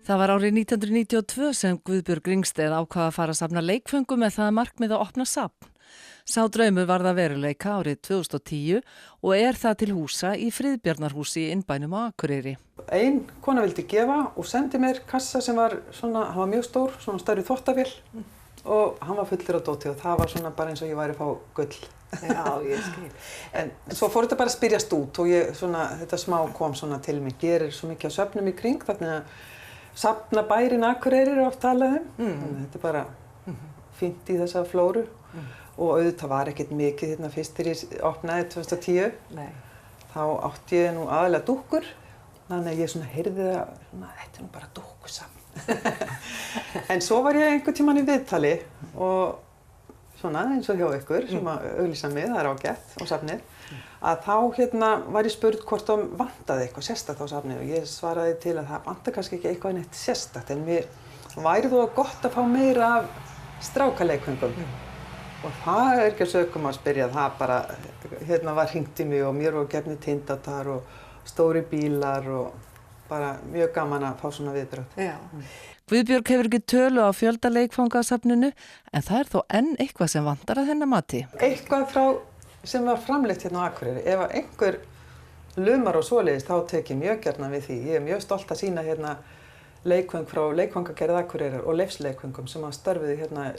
Það var árið 1992 sem Guðbjörg Ringsteð ákvað að fara að safna leikföngum með það markmið að opna safn. Sá draumur varð að veruleika árið 2010 og það til húsa í Friðbjarnarhúsi í innbænum á Akureyri. Ein kona vildi gefa og sendi mér kassa sem var svona, hann var mjög stór, svona stærri þvottavél og hann var fullur af dóti og það var svona bara eins og ég væri að fá gull. Já, ég skil. En svo fór þetta bara að spyrjast út og ég svona, þetta smá kom svona til mig, gerir svo mikið á söfnum í kring, þannig að safna bærinn Akureyri oft talað Þetta bara fínt í þessa flóru og auðvitað var ekkert mikið hérna fyrst þegar ég opnaði 2010. Nei. Þá átti ég nú aðalega dúkkur, þannig að ég svona heyrði það, þetta nú bara dúkkusafn. En svo var ég einhvern tímann í viðtali og svona eins og hjá ykkur sem að auglýsa mig, það ágætt á safnið, að þá var ég spurð hvort það vantaði eitthvað sérstakt á safnið og ég svaraði til að það vantar kannski ekki eitthvað neitt sérstakt en mér væri þó gott að fá meira af strákaleikföngum. Og það ekki að sökum að spyrja, það bara var hringt í mig og mér voru gefnir tindatar og stóri bílar og bara mjög gaman að fá svona viðbrögð. Já. Guðbjörg hefur ekki tölu á fjölda leikfangasafninu en það þó enn eitthvað sem vantar að hennar mati. Eitthvað sem var framleitt hérna á Akureyri. Ef einhver lumar og svoleiðis þá tek ég mjög gjarnan við því. Ég mjög stolt að sýna hérna leikföng frá leikfangagerð Akureyrar og leifsleikföngum sem að störfuðu hérna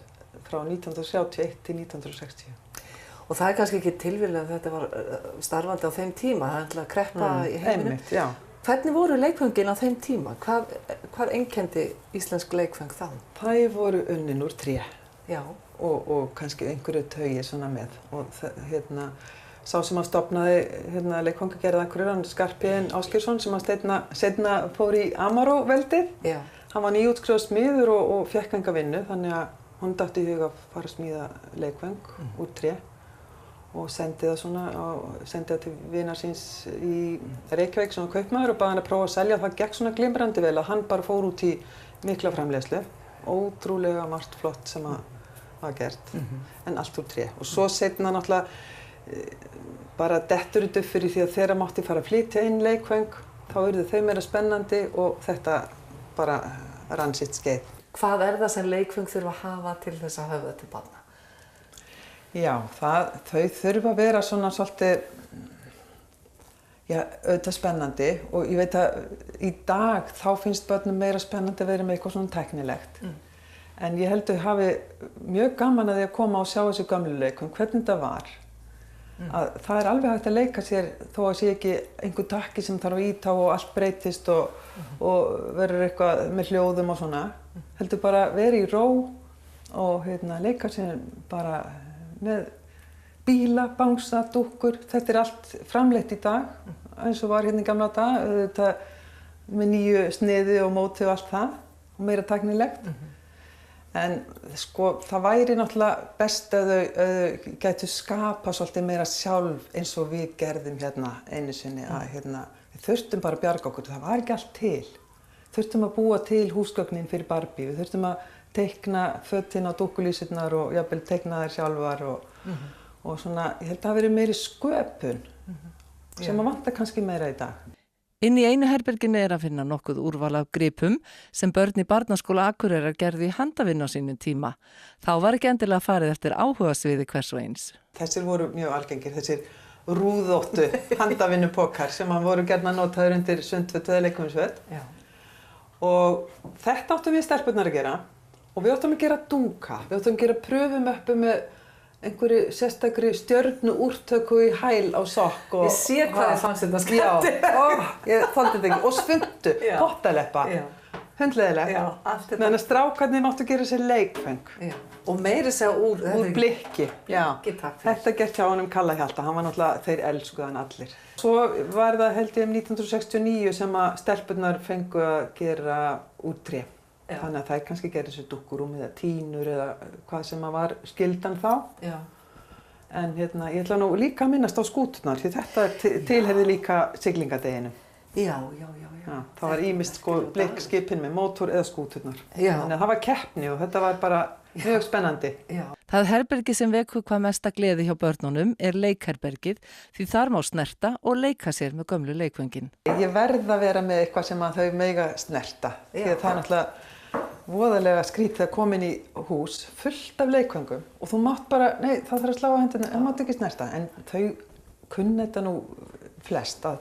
frá 1931 til 1960. Og það kannski ekki tilviljun að þetta var starfandi á þeim tíma, það ætlaði að kreppa í heiminum. Einmitt, já. Hvernig voru leikföngin á þeim tíma? Hvað einkenndi íslensk leikföng þá? Það voru unnin úr tré. Já. Og kannski einhverju taugi svona með. Og sá sem að stofnaði leikfangagerð Akureyrar, Skarphéðinn Ásgeirsson sem að seinna fór í Amaró-veldið. Já. Hann var nýútskrifaður smiður og fékk enga vinnu, þannig að hún datt í hug að fara að smíða leikföng úr tré og sendi það til vinar síns í Reykjavík sem var kaupmaður og baði hann að prófa að selja. Það gekk svona glimrandi vel að hann bara fór út í mikla framleiðslu. Ótrúlega margt flott sem var gert, en allt úr tré. Og svo seinna náttúrulega bara dettur þetta upp fyrir því að þeirra mátti fara að flytja inn leikföng, þá urðu þau meira spennandi og þetta bara rann sitt skeið. Hvað það sem leikföng þurfa að hafa til þess að höfða til barna? Já, þau þurfa að vera svona svolítið, auðvitað spennandi og ég veit að í dag þá finnst börnum meira spennandi að vera með eitthvað svona tæknilegt. En ég held að þau hafi mjög gaman að því að koma og sjá þessu gömlu leikföng, hvernig þetta var. Að það er alveg hægt að leika sér þó að sé ekki einhver takki sem þarf að íta og allt breytist og verður eitthvað með hljóðum og svona. Heldur bara vera í ró og leika sér bara með bíla, bangsa, dúkkur. Þetta er allt framleitt í dag eins og var hérna í gamla dag, auðvitað með nýju sniði og móti og allt það og meira tæknilegt. En sko, það væri náttúrulega best að þau gætu skapa svolítið meira sjálf eins og við gerðum hérna einu sinni að við þurftum bara að bjarga okkur, það var ekki allt til. Þurftum að búa til húsgögnin fyrir Barbie, við þurftum að teikna fötin á dúkkulísurnar og jafnvel teikna þær sjálfar og svona, ég held að það hafi verið meiri sköpun sem að vantar kannski meira í dag. Inn í einu herberginu að finna nokkuð úrval af gripum sem börn í barnaskóla Akureyrar gerðu í handavinnu á sínum tíma. Þá var ekki endilega farið eftir áhugasviði hvers og eins. Þessir voru mjög algengir, þessir rúðóttu handavinnupokar sem voru gjarnan notaður undir sundföt eða leikföngsföt. Og þetta áttum við stelpurnar að gera og við áttum að gera dunga. Við áttum að gera pröfumöppu með einhverju sérstakri stjörnuúrtöku í hæl á sokk og... Ég sé hvað þið fannst þetta skemmtilegt. Já, ég þoldi þetta ekki. Og svuntu, pottaleppa, hundleiðilegt. Já, allt þetta. Þannig að strákarnir máttu gera sér leikföng. Já. Og meiri segja úr blikki. Já, þetta gert hjá honum Kalla Hjalta. Hann var náttúrulega, þeir elskuðu hann allir. Svo var það held ég 1969 sem að stelpurnar fengu að gera úr tré. Já. Þannig að þær kannski gerði sér dúkkurúm eða tínur eða hvað sem var skyldan þá. Já. En ég ætla nú líka að minnast á skúturnar því þetta tilheyrði líka siglingadeginum. Já. Já, það var ýmist sko blikkskipin með mótor eða skúturnar. Já. Þannig að það var keppni og þetta var bara mjög spennandi. Já. Það herbergi sem vekur hvað mesta gleði hjá börnunum er leikherbergið því þar má snerta og leika sér með gömlu leikföngin. Ég verð að vera með eitthvað sem að þau mega snerta. Því að það er náttúrulega voðalega skrítið að koma inn í hús fullt af leikföngum og þú mátt bara, nei það þarf að slá á hendina, það mátt ekki snerta. En þau kunna þetta nú flest að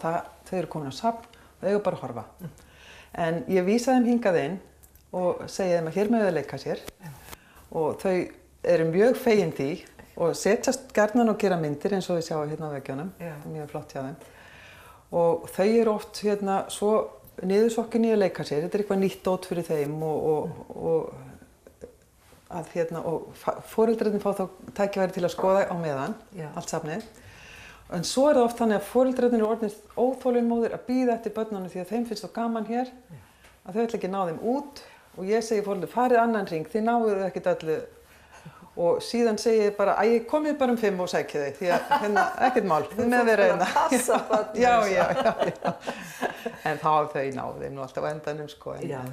þau eru komin á safn og þau eru bara að horfa. En ég vísa þeim hingað inn og segi þeim að hér með þau leika sér. Og þau eru mjög fegin því og setjast gjarnan og gera myndir eins og við sjáum hérna á veggjónum. Mjög flott hjá þeim. Og þau eru oft hérna svo niðursokkin í að leika sér. Þetta er eitthvað nýtt dót fyrir þeim og foreldrarnir fá þá tækifæri til að skoða á meðan allt safnið. En svo er það oft þannig að foreldrarnir eru orðnir óþolinmóðir að bíða eftir börnunum því að þeim finnst það gaman hér að þau ætla ekki að ná þeim út. Og ég segi fóreldur, farið annan hring, þið náuðu ekkert öllu. Og síðan segi ég bara, komið bara um 5 og sækið þið, því að hérna, ekkert mál, þið með að vera hérna. Passa börnum. Já. En þá þau náðu þeim nú alltaf á endanum, sko. Já.